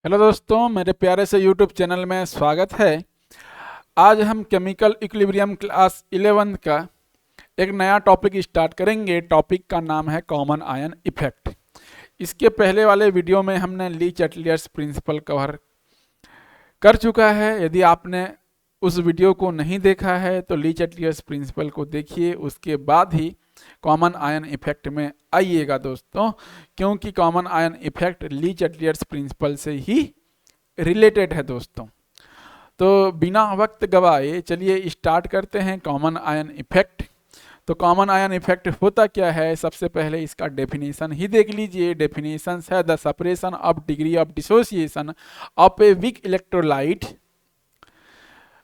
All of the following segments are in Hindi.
हेलो दोस्तों, मेरे प्यारे से यूट्यूब चैनल में स्वागत है। आज हम केमिकल इक्विलिब्रियम क्लास 11 का एक नया टॉपिक स्टार्ट करेंगे। टॉपिक का नाम है कॉमन आयन इफेक्ट। इसके पहले वाले वीडियो में हमने ली चैटलियर्स प्रिंसिपल कवर कर चुका है। यदि आपने उस वीडियो को नहीं देखा है तो ली चैटलियर्स प्रिंसिपल को देखिए, उसके बाद ही कॉमन आयन इफेक्ट में आइएगा दोस्तों, क्योंकि कॉमन आयन इफेक्ट ली चैटलियर्स प्रिंसिपल से ही रिलेटेड है दोस्तों। तो बिना वक्त गवाए चलिए स्टार्ट करते हैं कॉमन आयन इफेक्ट। तो कॉमन आयन इफेक्ट होता क्या है, सबसे पहले इसका डेफिनेशन ही देख लीजिए। डेफिनेशन है the separation of degree of dissociation of a weak electrolyte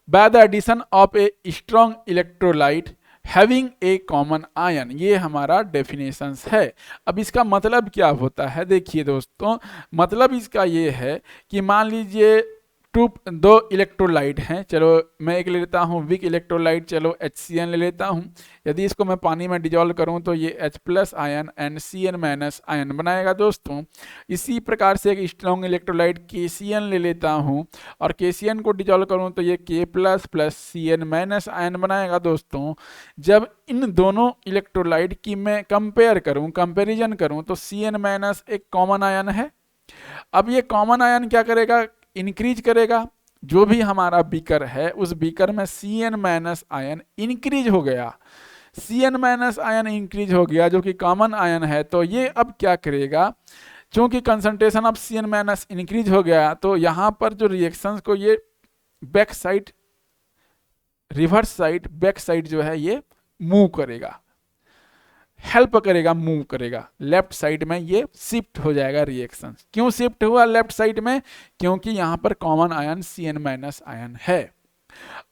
by the addition of a strong electrolyte having a common ion. ये हमारा डेफिनेशंस है। अब इसका मतलब क्या होता है, देखिए दोस्तों, मतलब इसका ये है कि मान लीजिए दो इलेक्ट्रोलाइट हैं। चलो मैं एक ले लेता हूँ वीक इलेक्ट्रोलाइट, चलो HCN ले लेता हूँ। यदि इसको मैं पानी में डिजोल्व करूँ तो ये H+ आयन NCN- आयन बनाएगा दोस्तों। इसी प्रकार से एक स्ट्रॉन्ग इलेक्ट्रोलाइट KCN ले लेता हूँ और KCN को डिजोल्व करूँ तो ये K+ CN- आयन बनाएगा दोस्तों। जब इन दोनों इलेक्ट्रोलाइट की मैं कंपेरिजन करूँ तो CN- एक कॉमन आयन है। अब ये कॉमन आयन क्या करेगा, इंक्रीज करेगा। जो भी हमारा बीकर है उस बीकर में CN- आयन इंक्रीज हो गया। CN- आयन इंक्रीज हो गया जो कि कॉमन आयन है। तो ये अब क्या करेगा, क्योंकि कंसंट्रेशन ऑफ CN- इंक्रीज हो गया तो यहाँ पर जो रिएक्शंस को ये back side, reverse side, back side जो है ये मूव करेगा, हेल्प करेगा, मूव करेगा। लेफ्ट साइड में ये शिफ्ट हो जाएगा रिएक्शन। क्यों शिफ्ट हुआ लेफ्ट साइड में, क्योंकि यहां पर कॉमन आयन CN- आयन है।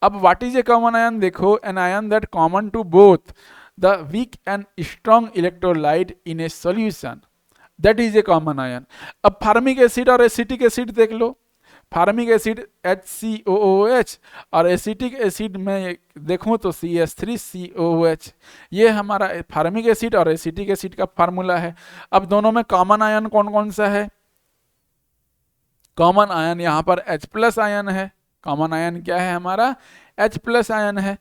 अब what is a common ion, देखो, an ion that common to both the weak and strong electrolyte in a solution, that is a common ion. अब फार्मिक एसिड और एसिटिक एसिड देख लो। फार्मिक एसिड HCOOH और एसिटिक एसिड में देखूं तो CH3COOH। ये हमारा फार्मिक एसिड और एसिटिक एसिड का फार्मूला है। अब दोनों में कॉमन आयन कौन कौन सा है, कॉमन आयन यहाँ पर H+ आयन है। कॉमन आयन क्या है हमारा, H+ आयन है।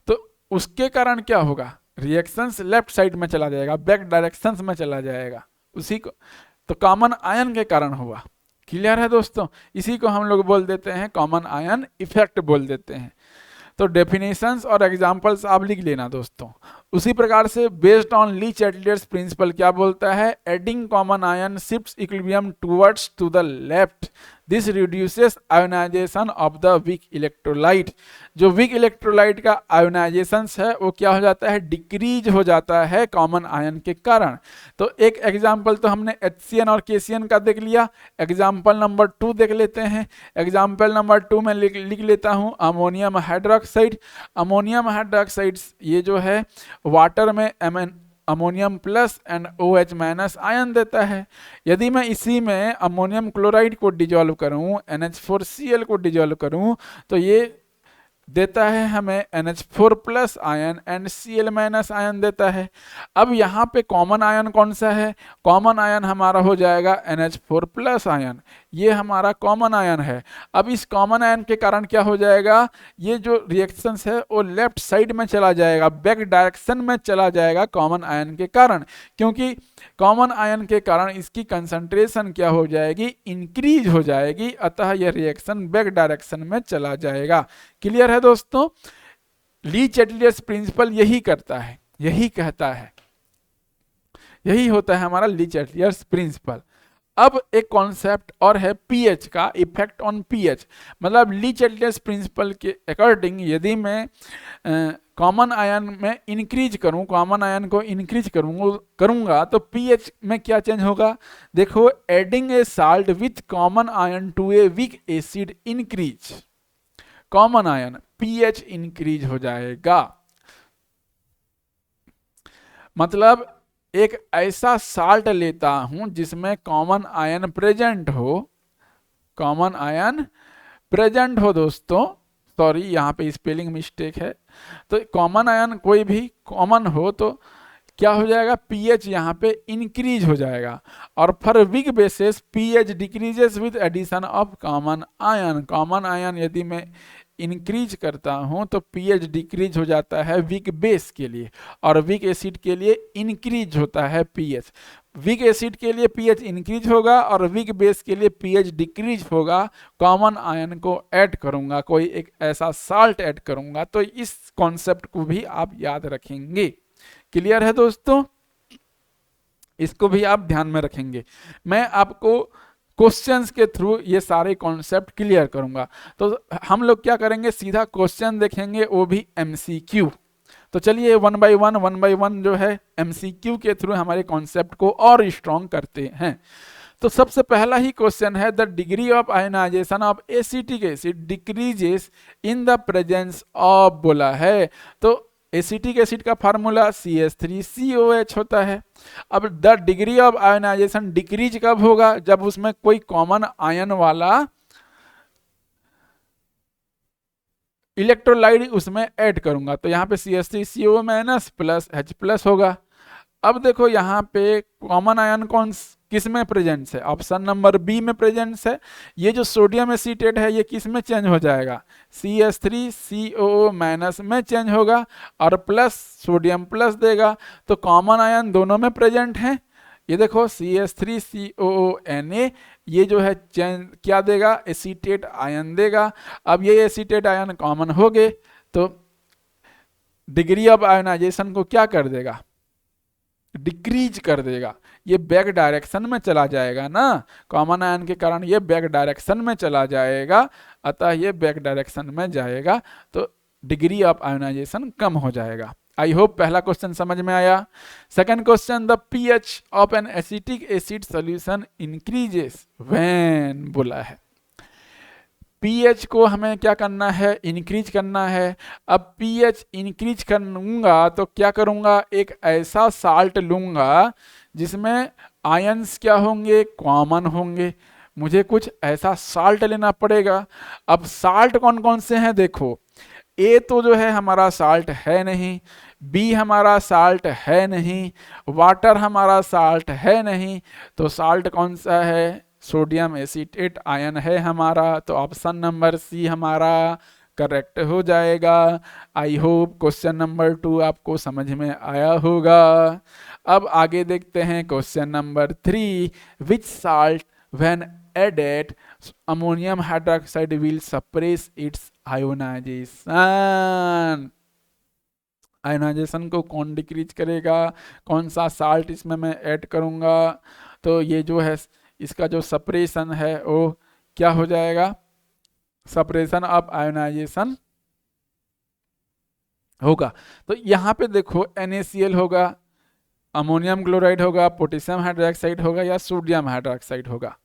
तो उसके कारण क्या होगा, रिएक्शंस लेफ्ट साइड में चला जाएगा, बैक डायरेक्शंस में चला जाएगा उसी को। तो कॉमन आयन के कारण हुआ। क्लियर है दोस्तों, इसी को हम लोग बोल देते हैं कॉमन आयन इफेक्ट बोल देते हैं। तो डेफिनेशंस और एग्जांपल्स आप लिख लेना दोस्तों। उसी प्रकार से based on Le Chatelier's principle क्या बोलता है, adding common ion shifts equilibrium towards to the left, this reduces ionisation of the weak electrolyte. जो वीक इलेक्ट्रोलाइट का आयोनाइजेशन है वो क्या हो जाता है, डिक्रीज हो जाता है कॉमन आयन के कारण। तो एक एग्जाम्पल तो हमने HCN और KCN का देख लिया। एग्जाम्पल नंबर 2 देख लेते हैं। एग्जाम्पल नंबर 2 में लिख लेता हूं अमोनियम हाइड्रोक्साइड। अमोनियम हाइड्रोक्साइड ये जो है वाटर में ammonium plus and OH- ion देता है। यदि मैं इसी में अमोनियम क्लोराइड को डिजोल्व करूं, NH4Cl को डिजोल्व करूं, तो ये देता है हमें NH4+ ion and Cl- ion देता है। अब यहाँ पे कॉमन आयन कौन सा है, कॉमन आयन हमारा हो जाएगा NH4+ आयन। ये हमारा कॉमन आयन है। अब इस कॉमन आयन के कारण क्या हो जाएगा, ये जो रिएक्शंस है वो लेफ्ट साइड में चला जाएगा, बैक डायरेक्शन में चला जाएगा कॉमन आयन के कारण। क्योंकि कॉमन आयन के कारण इसकी कंसंट्रेशन क्या हो जाएगी, इंक्रीज हो जाएगी, अतः यह रिएक्शन बैक डायरेक्शन में चला जाएगा। क्लियर है दोस्तों, ली चैटलियर्स प्रिंसिपल यही करता है, यही कहता है, यही होता है हमारा ली चैटलियर्स प्रिंसिपल। अब एक कॉन्सेप्ट और है पीएच का, इफेक्ट ऑन पीएच। मतलब ली चैटलियर्स प्रिंसिपल के अकॉर्डिंग यदि मैं कॉमन आयन में इंक्रीज करूं, कॉमन आयन को इंक्रीज करूंगा तो पीएच में क्या चेंज होगा, देखो, adding a salt with common ion to a weak acid increase, common ion pH increase हो जाएगा। मतलब एक ऐसा साल्ट लेता हूं जिसमें कॉमन आयन प्रेजेंट हो, कॉमन आयन प्रेजेंट हो दोस्तों, सॉरी यहाँ पे स्पेलिंग मिस्टेक है। तो कॉमन आयन कोई भी कॉमन हो तो क्या हो जाएगा, पीएच यहाँ पे इंक्रीज हो जाएगा। और for weak bases pH decreases with addition of common ion. Common ion यदि मैं इंक्रीज करता हूं तो पीएच डिक्रीज हो जाता है वीक बेस के लिए, और वीक एसिड के लिए इंक्रीज होता है पीएच। वीक एसिड के लिए पीएच इंक्रीज होगा और वीक बेस के लिए पीएच डिक्रीज होगा। कॉमन आयन को ऐड करूंगा, कोई एक ऐसा साल्ट ऐड करूंगा, तो इस कॉन्सेप्ट को भी आप याद रखेंगे। क्लियर है दोस्तों, इसको भी आप ध्यान में रखेंगे। मैं आपको क्वेश्चंस के थ्रू ये सारे कॉन्सेप्ट क्लियर करूंगा। तो हम लोग क्या करेंगे, सीधा क्वेश्चन देखेंगे, वो भी एमसीक्यू। तो चलिए वन बाय वन जो है एमसीक्यू के थ्रू हमारे कॉन्सेप्ट को और स्ट्रॉन्ग करते हैं। तो सबसे पहला ही क्वेश्चन है, the degree of ionisation of acetic acid decreases in the presence of, बोला है। तो एसिटिक एसिड का फार्मूला CH3COH होता है। अब the degree of ionisation decrease कब होगा, जब उसमें कोई कॉमन आयन वाला इलेक्ट्रोलाइट उसमें ऐड करूंगा। तो यहाँ पे CH3CO- प्लस H+ होगा। अब देखो यहाँ पे कॉमन आयन कौन किस में प्रेजेंस है, ऑप्शन नंबर बी में प्रेजेंस है। ये जो सोडियम एसीटेट है ये किस में चेंज हो जाएगा, CH3COO- में चेंज होगा और प्लस सोडियम प्लस देगा। तो कॉमन आयन दोनों में प्रेजेंट है। ये देखो CH3COONA, ये जो है चेंज क्या देगा, एसीटेट आयन देगा। अब ये एसीटेट आयन कॉमन हो गए तो डिग्री ऑफ आयनाइजेशन को क्या कर देगा, डिक्रीज कर देगा। ये बैक डायरेक्शन में चला जाएगा ना, कॉमन आयन के कारण ये बैक डायरेक्शन में चला जाएगा, अतः ये बैक डायरेक्शन में जाएगा तो डिग्री ऑफ आयनाइजेशन कम हो जाएगा। आई होप पहला क्वेश्चन समझ में आया। Second question, the pH of an acetic acid solution increases when, बोला है। पीएच को हमें क्या करना है, इंक्रीज करना है। अब पीएच इंक्रीज करूंगा तो क्या करूंगा, एक ऐसा साल्ट लूंगा जिसमें आयंस क्या होंगे, कॉमन होंगे। मुझे कुछ ऐसा साल्ट लेना पड़ेगा। अब साल्ट कौन कौन से हैं, देखो ए तो जो है हमारा साल्ट है नहीं, बी हमारा साल्ट है नहीं, वाटर हमारा साल्ट है नहीं, तो साल्ट कौन सा है, सोडियम एसीटेट आयन है हमारा। तो ऑप्शन नंबर सी हमारा करेक्ट हो जाएगा। आई होप क्वेश्चन नंबर 2 आपको समझ में आया होगा। अब आगे देखते हैं question number 3, which salt when added ammonium hydroxide will suppress its ionisation. Ionisation को कौन डिक्रीज करेगा, कौन सा साल्ट इसमें मैं ऐड करूंगा, तो ये जो है इसका जो सप्रेशन है वो क्या हो जाएगा, सप्रेशन ऑफ आयोनाइजेशन होगा। तो यहाँ पे देखो NaCl होगा, अमोनियम क्लोराइड होगा, पोटेशियम हाइड्रोक्साइड होगा या सोडियम हाइड्रोक्साइड होगा।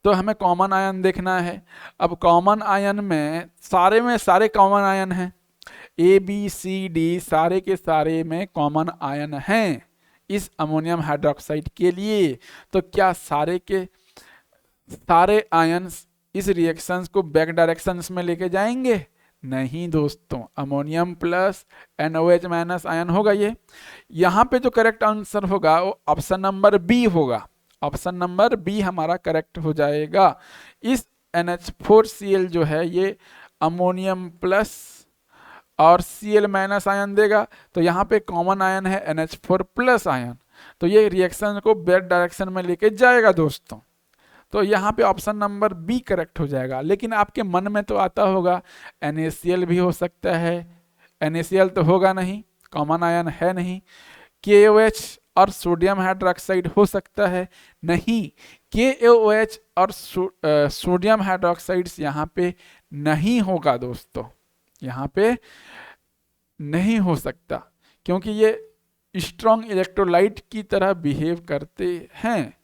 तो हमें कॉमन आयन देखना है। अब कॉमन आयन में सारे कॉमन आयन हैं, ABCD सारे के सारे में कॉमन आयन हैं इस अमोनियम हाइड्रोक्साइड के लिए। तो क्या सारे के सारे आयन्स इस रिएक्शंस को बैक डायरेक्शंस में लेके जाएंगे, नहीं दोस्तों। अमोनियम प्लस NOH- आयन होगा ये। यहाँ पे जो करेक्ट आंसर होगा वो ऑप्शन नंबर बी होगा। ऑप्शन नंबर बी हमारा करेक्ट हो जाएगा। इस NH4Cl जो है ये अमोनियम प्लस और Cl- आयन देगा, तो यहाँ पे कॉमन आयन है NH4+ आयन, तो ये रिएक्शन को बैक डायरेक्शन में लेके जाएगा दोस्तों। तो यहाँ पे ऑप्शन नंबर बी करेक्ट हो जाएगा। लेकिन आपके मन में तो आता होगा NaCl भी हो सकता है, NaCl तो होगा नहीं, कॉमन आयन है नहीं। KOH और सोडियम हाइड्रोक्साइड हो सकता है, नहीं। KOH और सोडियम हाइड्रोक्साइड यहाँ पे नहीं होगा दोस्तों, यहाँ पे नहीं हो सकता, क्योंकि ये स्ट्रॉन्ग इलेक्ट्रोलाइट की तरह बिहेव करते हैं,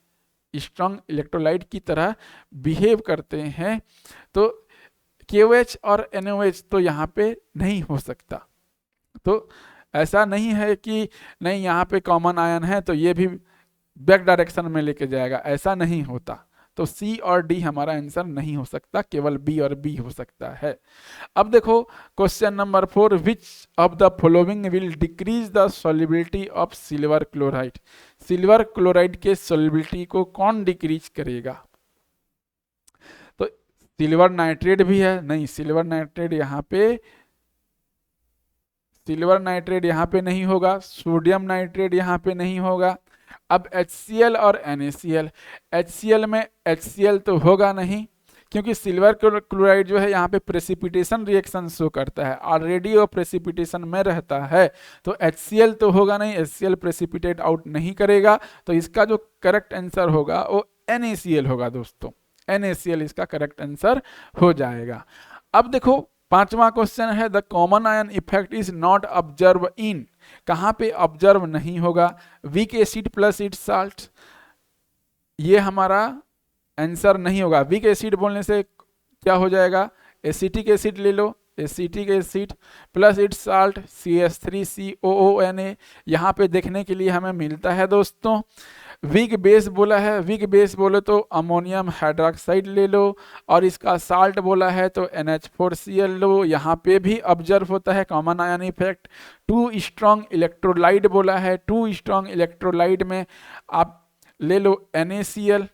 स्ट्रॉन्ग इलेक्ट्रोलाइट की तरह बिहेव करते हैं। तो KOH और NOH तो यहाँ पे नहीं हो सकता। तो ऐसा नहीं है कि नहीं यहाँ पे कॉमन आयन है तो ये भी बैक डायरेक्शन में लेके जाएगा, ऐसा नहीं होता। तो सी और डी हमारा आंसर नहीं हो सकता, केवल बी और बी हो सकता है। अब देखो question number 4, which of the following will decrease the solubility of silver chloride. Silver chloride के सॉल्युबिलिटी को कौन डिक्रीज करेगा? तो सिल्वर नाइट्रेट भी है, नहीं सिल्वर नाइट्रेट यहाँ पे नहीं होगा, सोडियम नाइट्रेट यहाँ पे नहीं होगा। अब HCl और NaCl, HCl में HCl तो होगा नहीं, क्योंकि सिल्वर क्लोराइड जो है यहाँ पे प्रेसिपिटेशन रिएक्शन शो करता है, ऑलरेडी वो प्रेसिपिटेशन में रहता है, तो HCl तो होगा नहीं, HCl प्रेसिपिटेट आउट नहीं करेगा, तो इसका जो करेक्ट आंसर होगा वो NaCl होगा दोस्तों, NaCl इसका करेक्ट आंसर हो जाएगा। अब देखो 5वां क्वेश्चन है, the common ion effect is not observe in, कहाँ पे ऑब्जर्व नहीं होगा? Weak acid plus its salt, ये हमारा आंसर नहीं होगा। वीक एसिड बोलने से क्या हो जाएगा? एसिटिक एसिड ले लो, acetic acid plus its salt CH3COONA, यहाँ पे देखने के लिए हमें मिलता है दोस्तों। वीक बेस बोला है, वीक बेस बोले तो अमोनियम हाइड्रोक्साइड ले लो, और इसका साल्ट बोला है तो NH4Cl लो, यहाँ पे भी ऑब्जर्व होता है common ion effect. 2 strong electrolyte बोला है, 2 स्ट्रॉन्ग इलेक्ट्रोलाइट में आप ले लो NaCl,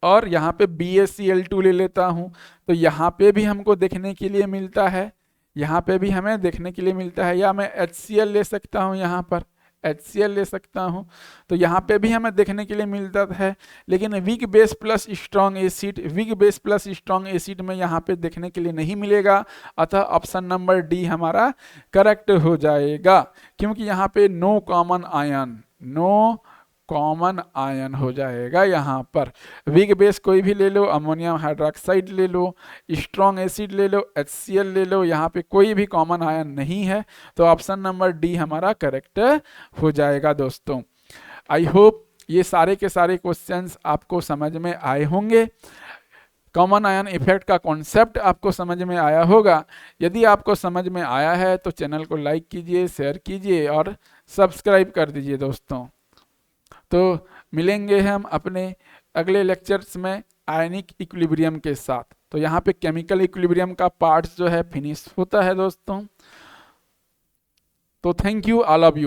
और यहाँ पे BaCl2 ले लेता हूँ, तो यहाँ पे भी हमको देखने के लिए मिलता है, यहाँ पे भी हमें देखने के लिए मिलता है, या मैं HCl ले सकता हूँ, यहाँ पर HCl ले सकता हूँ, तो यहाँ पे भी हमें देखने के लिए मिलता है। लेकिन weak base plus strong acid, weak base plus strong acid में यहाँ पे देखने के लिए नहीं मिलेगा, अतः ऑप्शन नंबर डी हमारा करेक्ट हो जाएगा, क्योंकि यहाँ पे नो कॉमन आयन हो जाएगा। यहाँ पर वीक बेस कोई भी ले लो, अमोनियम हाइड्रोक्साइड ले लो, स्ट्रॉन्ग एसिड ले लो, HCl ले लो, यहाँ पे कोई भी कॉमन आयन नहीं है, तो ऑप्शन नंबर डी हमारा करेक्ट हो जाएगा दोस्तों। आई होप ये सारे के सारे क्वेश्चंस आपको समझ में आए होंगे, कॉमन आयन इफेक्ट का कॉन्सेप्ट आपको समझ में आया होगा। यदि आपको समझ में आया है तो चैनल को लाइक कीजिए, शेयर कीजिए और सब्सक्राइब कर दीजिए दोस्तों। तो मिलेंगे हम अपने अगले लेक्चर्स में आयनिक इक्विलिब्रियम के साथ। तो यहाँ पे केमिकल इक्विलिब्रियम का पार्ट जो है फिनिश होता है दोस्तों। तो thank you all of you.